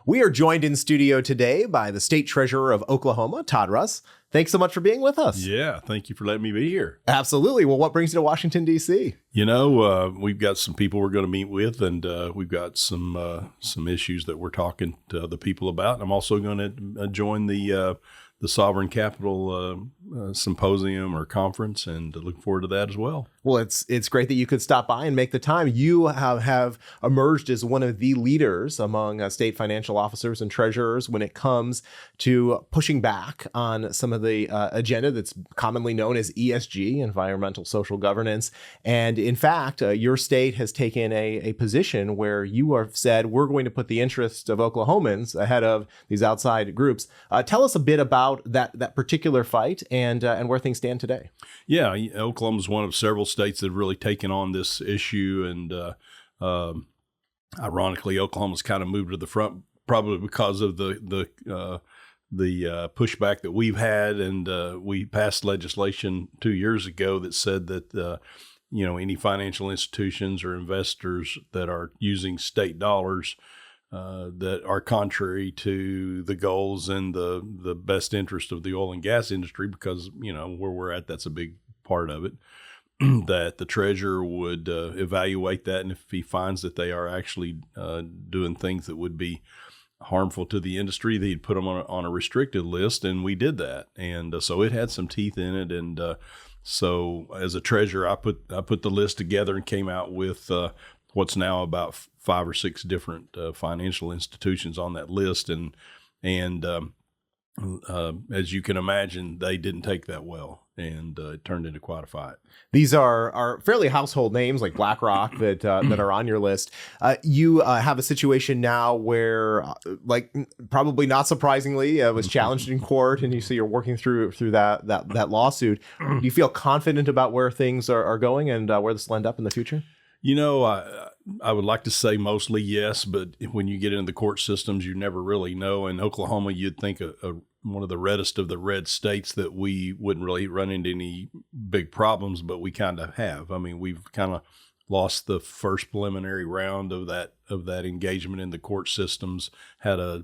We are joined in studio today by the State Treasurer of Oklahoma, Todd Russ. Thanks so much for being with us. Yeah, thank you for letting me be here. Absolutely. Well, what brings you to Washington, D.C.? You know, we've got some people we're going to meet with, and we've got some issues that we're talking to the people about. I'm also going to join the Sovereign Capital Symposium or conference, and look forward to that as well. Well, it's great that you could stop by and make the time. You have emerged as one of the leaders among state financial officers and treasurers when it comes to pushing back on some of the agenda that's commonly known as ESG, environmental social governance. And in fact, your state has taken a position where you have said, we're going to put the interests of Oklahomans ahead of these outside groups. Tell us a bit about that particular fight and where things stand today. Yeah, Oklahoma is one of several states that have really taken on this issue, and ironically, Oklahoma's kind of moved to the front, probably because of the pushback that we've had, and we passed legislation 2 years ago that said that any financial institutions or investors that are using state dollars that are contrary to the goals and the best interest of the oil and gas industry, because where we're at, that's a big part of it. That the treasurer would evaluate that, and if he finds that they are actually doing things that would be harmful to the industry, they'd put them on a restricted list, and we did that. And so it had some teeth in it, and so as a treasurer, I put the list together and came out with what's now about 5 or 6 different financial institutions on that list, and as you can imagine, they didn't take that well, and it turned into quite a fight. These are fairly household names like BlackRock that are on your list. You have a situation now where, probably not surprisingly, was challenged in court, and you see you're working through that lawsuit. Do you feel confident about where things are going and where this will end up in the future? I would like to say mostly yes, but when you get into the court systems, you never really know. In Oklahoma, you'd think one of the reddest of the red states that we wouldn't really run into any big problems, but we kind of have. I mean, we've kind of lost the first preliminary round of that engagement in the court systems. Had a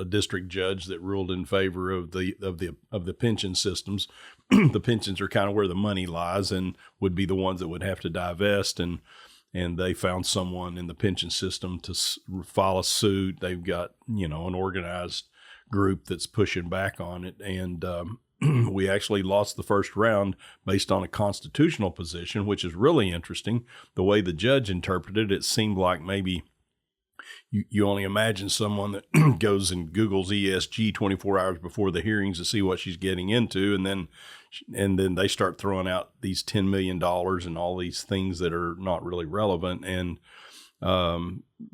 district judge that ruled in favor of the pension systems. The pensions are kind of where the money lies, and would be the ones that would have to divest, and they found someone in the pension system to file a suit. They've got an organized group that's pushing back on it, and we actually lost the first round based on a constitutional position, which is really interesting. The way the judge interpreted it, it seemed like maybe you only imagine someone that goes and Googles ESG 24 hours before the hearings to see what she's getting into, and then they start throwing out these $10 million and all these things that are not really relevant. And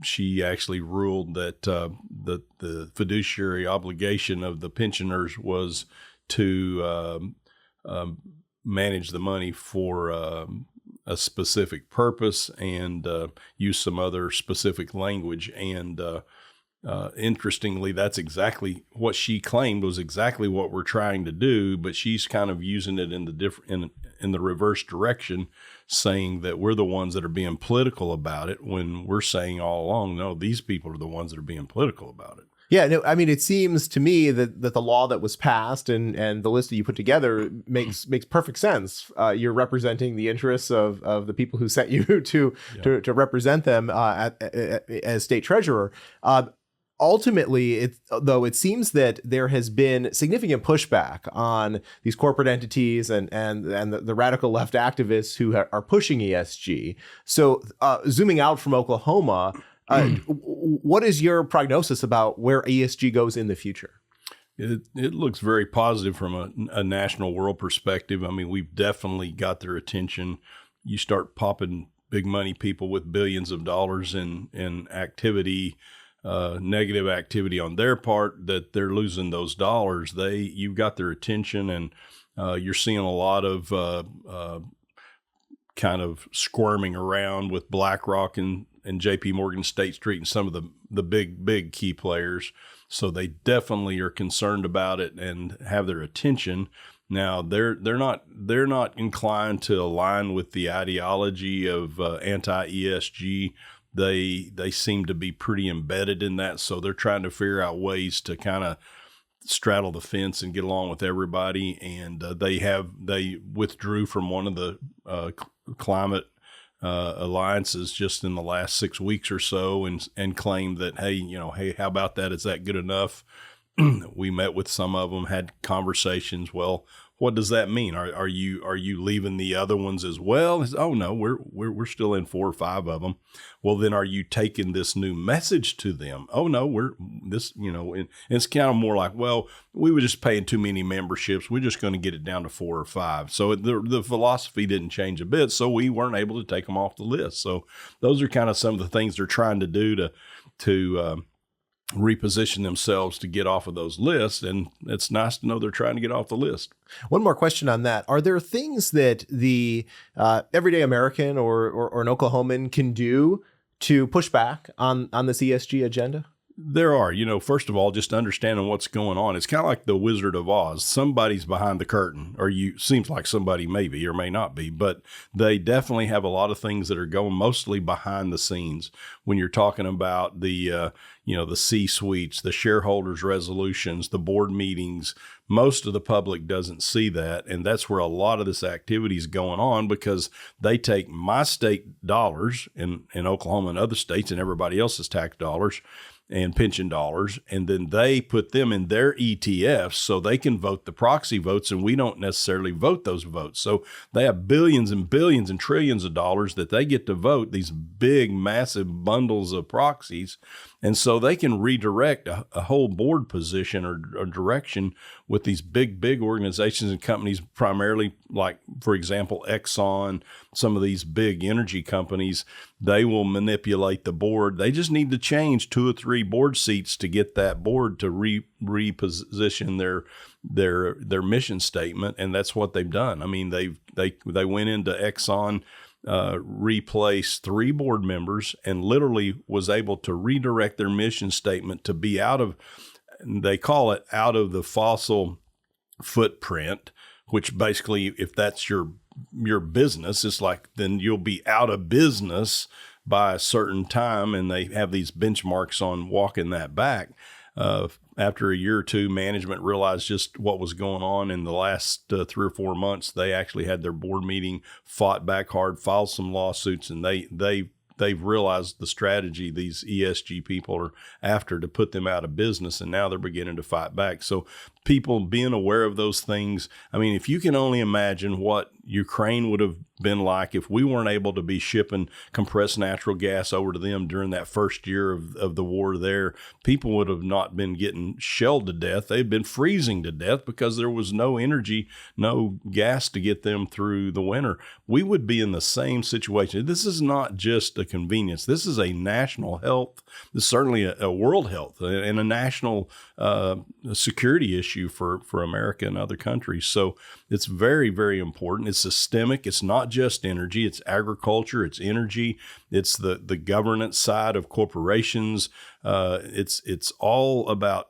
she actually ruled that the fiduciary obligation of the pensioners was to manage the money for a specific purpose, and use some other specific language. And interestingly, that's exactly what she claimed was exactly what we're trying to do, but she's kind of using it in the reverse direction, saying that we're the ones that are being political about it, when we're saying all along, no, these people are the ones that are being political about it. Yeah, no, I mean, it seems to me that the law that was passed and the list that you put together makes perfect sense. You're representing the interests of the people who sent you to represent them as state treasurer. Ultimately, though, it seems that there has been significant pushback on these corporate entities and the radical left activists who are pushing ESG. So zooming out from Oklahoma, what is your prognosis about where ESG goes in the future? It looks very positive from a national world perspective. I mean, we've definitely got their attention. You start popping big money people with billions of dollars in activity, negative activity on their part, that they're losing those dollars. You've got their attention, and you're seeing a lot of kind of squirming around with BlackRock and JP Morgan, State Street, and some of the big key players. So they definitely are concerned about it and have their attention. Now they're not inclined to align with the ideology of anti-ESG they seem to be pretty embedded in that. So they're trying to figure out ways to kind of straddle the fence and get along with everybody. And they withdrew from one of the climate alliances just in the last 6 weeks or so, and claimed that, hey, how about that? Is that good enough? We met with some of them, had conversations. Well, what does that mean? Are you leaving the other ones as well? Oh no, we're still in 4 or 5 of them. Well, then are you taking this new message to them? Oh no, and it's kind of more like, well, we were just paying too many memberships. We're just going to get it down to 4 or 5. So the philosophy didn't change a bit. So we weren't able to take them off the list. So those are kind of some of the things they're trying to do to reposition themselves to get off of those lists. And it's nice to know they're trying to get off the list. One more question on that. Are there things that the everyday American or an Oklahoman can do to push back on this ESG agenda? There are, first of all, just understanding what's going on. It's kind of like the Wizard of Oz. Somebody's behind the curtain, seems like somebody may be or may not be, but they definitely have a lot of things that are going mostly behind the scenes. When you're talking about the C-suites, the shareholders' resolutions, the board meetings, most of the public doesn't see that. And that's where a lot of this activity is going on, because they take my state dollars in Oklahoma and other states and everybody else's tax dollars and pension dollars, and then they put them in their ETFs so they can vote the proxy votes, and we don't necessarily vote those votes. So they have billions and billions and trillions of dollars that they get to vote, these big, massive bundles of proxies. And so they can redirect a whole board position or direction with these big organizations and companies, primarily like, for example, Exxon, some of these big energy companies. They will manipulate the board. They just need to change 2 or 3 board seats to get that board to reposition their mission statement. And that's what they've done. I mean, they went into Exxon, replaced 3 board members, and literally was able to redirect their mission statement to be they call it out of the fossil footprint, which basically, if that's your business, it's like, then you'll be out of business by a certain time. And they have these benchmarks on walking that back. After a year or two, management realized just what was going on. In the last 3 or 4 months, they actually had their board meeting, fought back hard, filed some lawsuits, and they've realized the strategy these ESG people are after to put them out of business, and now they're beginning to fight back. So people being aware of those things, I mean, if you can only imagine what Ukraine would have been like if we weren't able to be shipping compressed natural gas over to them during that first year of the war there, people would have not been getting shelled to death. They'd been freezing to death because there was no energy, no gas to get them through the winter. We would be in the same situation. This is not just a convenience. This is a national health, this is certainly a world health and a national security issue for America and other countries. So it's very, very important. It's systemic. It's not just energy. It's agriculture. It's energy. It's the governance side of corporations. It's all about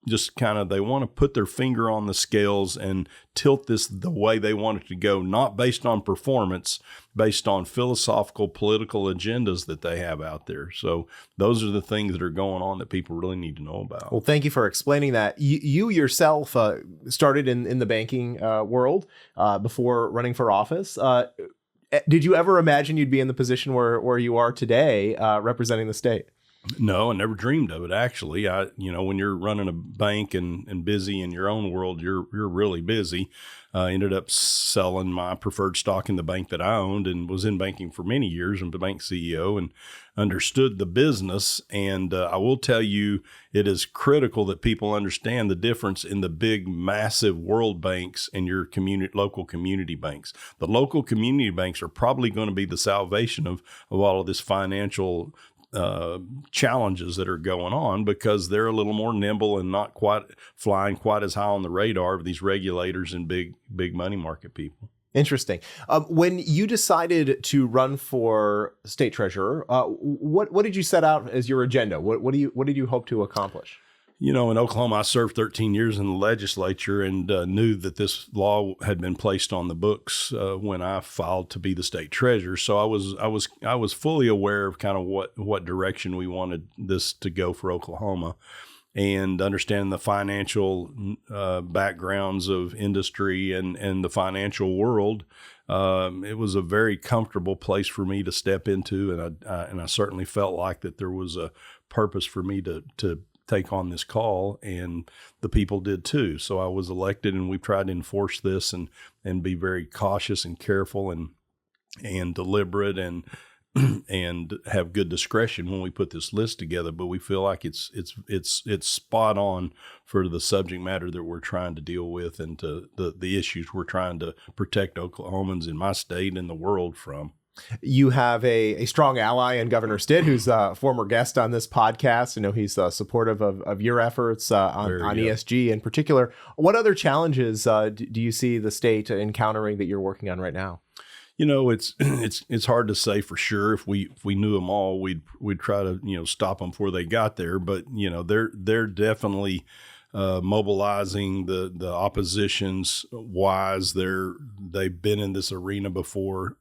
just kind of, they want to put their finger on the scales and tilt this the way they want it to go, not based on performance, based on philosophical, political agendas that they have out there. So those are the things that are going on that people really need to know about. Well, thank you for explaining that. You yourself started in the banking world before running for office. Did you ever imagine you'd be in the position where you are today, representing the state? No, I never dreamed of it. Actually, when you're running a bank and busy in your own world, you're really busy. Ended up selling my preferred stock in the bank that I owned, and was in banking for many years. I'm the bank CEO and understood the business. And I will tell you, it is critical that people understand the difference in the big, massive world banks and your local community banks. The local community banks are probably going to be the salvation of all of this financial challenges that are going on, because they're a little more nimble and not quite flying quite as high on the radar of these regulators and big money market people. Interesting. When you decided to run for state treasurer, what did you set out as your agenda? What did you hope to accomplish? In Oklahoma, I served 13 years in the legislature and knew that this law had been placed on the books when I filed to be the state treasurer. So I was fully aware of kind of what direction we wanted this to go for Oklahoma, and understanding the financial backgrounds of industry and the financial world. It was a very comfortable place for me to step into, and I certainly felt like that there was a purpose for me to take on this call, and the people did too. So I was elected, and we've tried to enforce this and be very cautious and careful and deliberate and have good discretion when we put this list together. But we feel like it's spot on for the subject matter that we're trying to deal with, and to the issues we're trying to protect Oklahomans in my state and the world from. You have a strong ally in Governor Stitt, who's a former guest on this podcast. I know he's supportive of your efforts on ESG in particular. What other challenges do you see the state encountering that you're working on right now? It's hard to say for sure. If we knew them all, we'd try to stop them before they got there. But they're definitely mobilizing the opposition's wise. They've been in this arena before.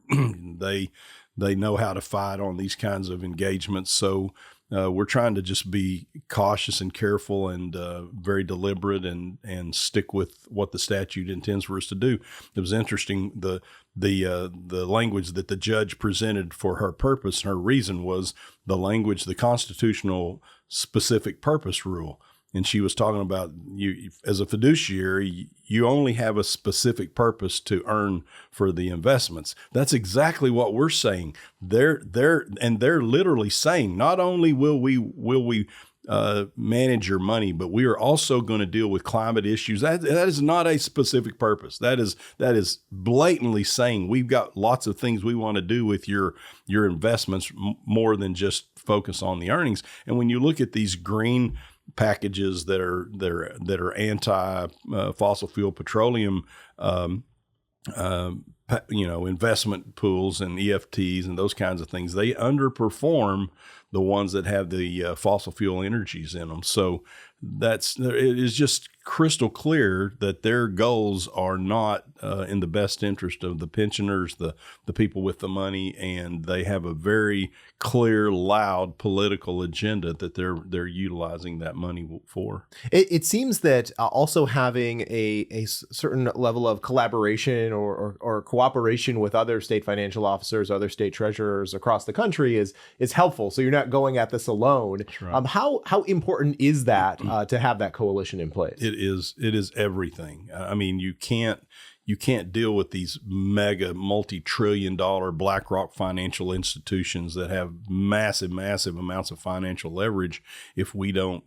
They know how to fight on these kinds of engagements. So we're trying to just be cautious and careful and very deliberate and stick with what the statute intends for us to do. It was interesting, the language that the judge presented for her purpose, her reason was the language, the constitutional specific purpose rule. And she was talking about, you as a fiduciary, you only have a specific purpose to earn for the investments. That's exactly what we're saying. They're literally saying, not only will we manage your money, but we are also going to deal with climate issues. That is not a specific purpose. That is blatantly saying we've got lots of things we want to do with your investments more than just focus on the earnings. And when you look at these green packages that are anti fossil fuel petroleum, investment pools and EFTs and those kinds of things, they underperform the ones that have the fossil fuel energies in them. So it is just crystal clear that their goals are not in the best interest of the pensioners, the people with the money, and they have a very clear, loud political agenda that they're utilizing that money for. It seems that also having a certain level of collaboration or cooperation with other state financial officers, other state treasurers across the country is helpful. So you're not going at this alone. That's right. How important is that to have that coalition in place? It is everything. I mean, you can't deal with these mega multi-trillion-dollar BlackRock financial institutions that have massive amounts of financial leverage if we don't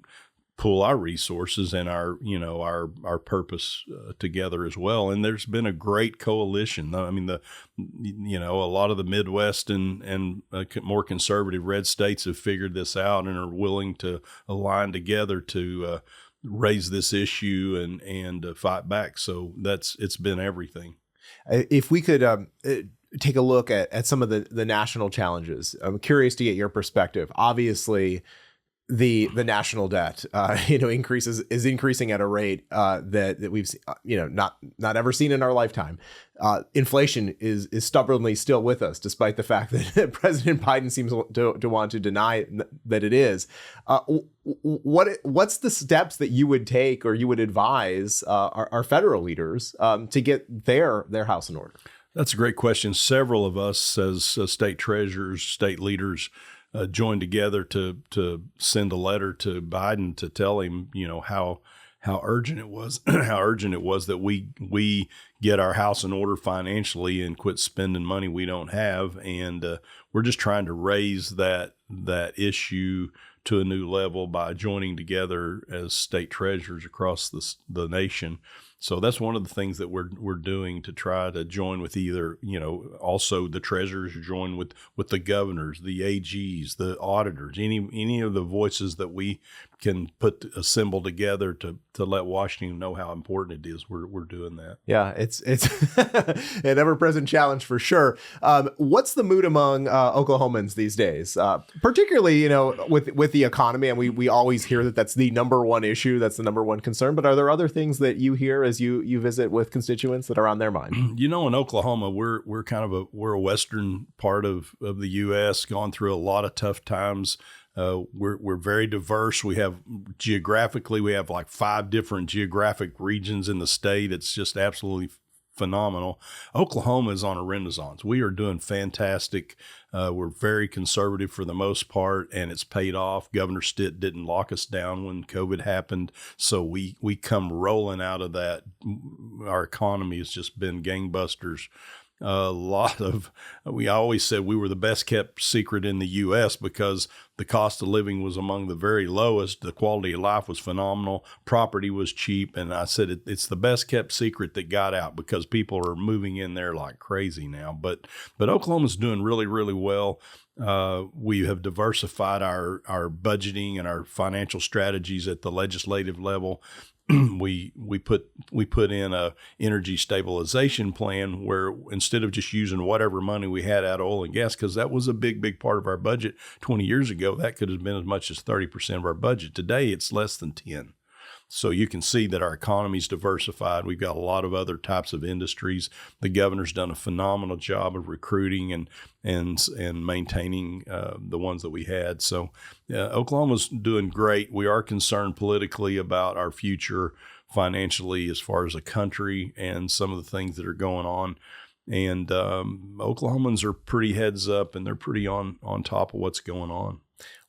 pull our resources and our purpose together as well. And there's been a great coalition. I mean, a lot of the Midwest and more conservative red states have figured this out and are willing to align together to raise this issue and fight back. So it's been everything. If we could take a look at some of the national challenges, I'm curious to get your perspective. Obviously, the national debt is increasing at a rate that we've not ever seen in our lifetime. Inflation is stubbornly still with us, despite the fact that President Biden seems to want to deny that it is. What's the steps that you would take or you would advise our federal leaders to get their house in order? That's a great question. Several of us as state treasurers, state leaders, joined together to send a letter to Biden to tell him, how urgent it was, that we get our house in order financially and quit spending money we don't have. And we're just trying to raise that issue to a new level by joining together as state treasurers across the nation. So that's one of the things that we're doing to try to join with either, also the treasurers join with the governors, the AGs, the auditors, any of the voices that we can assemble together to let Washington know how important it is. We're doing that. Yeah, it's an ever-present challenge for sure. What's the mood among Oklahomans these days, particularly with the economy? And we always hear that's the number one issue, that's the number one concern. But are there other things that you hear as you visit with constituents that are on their mind? In Oklahoma, we're a western part of the U.S. gone through a lot of tough times. We're very diverse. We have like 5 different geographic regions in the state. It's just absolutely phenomenal. Oklahoma is on a renaissance. We are doing fantastic. We're very conservative for the most part, and it's paid off. Governor Stitt didn't lock us down when COVID happened, so we come rolling out of that. Our economy has just been gangbusters. We always said we were the best kept secret in the U.S. because the cost of living was among the very lowest. The quality of life was phenomenal. Property was cheap. And I said it's the best kept secret that got out because people are moving in there like crazy now. But Oklahoma's doing really, really well. We have diversified our budgeting and our financial strategies at the legislative level. We put in a energy stabilization plan where instead of just using whatever money we had out of oil and gas, because that was a big part of our budget 20 years ago, that could have been as much as 30% of our budget. Today, it's less than 10. So you can see that our economy's diversified. We've got a lot of other types of industries. The governor's done a phenomenal job of recruiting and maintaining the ones that we had. So Oklahoma's doing great. We are concerned politically about our future financially as far as a country and some of the things that are going on. And Oklahomans are pretty heads up, and they're pretty on top of what's going on.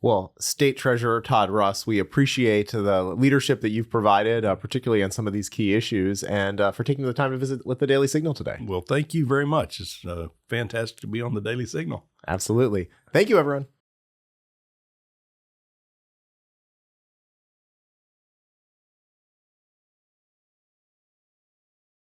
Well, State Treasurer Todd Russ, we appreciate the leadership that you've provided, particularly on some of these key issues, and for taking the time to visit with the Daily Signal today. Well, thank you very much. It's fantastic to be on the Daily Signal. Absolutely. Thank you, everyone.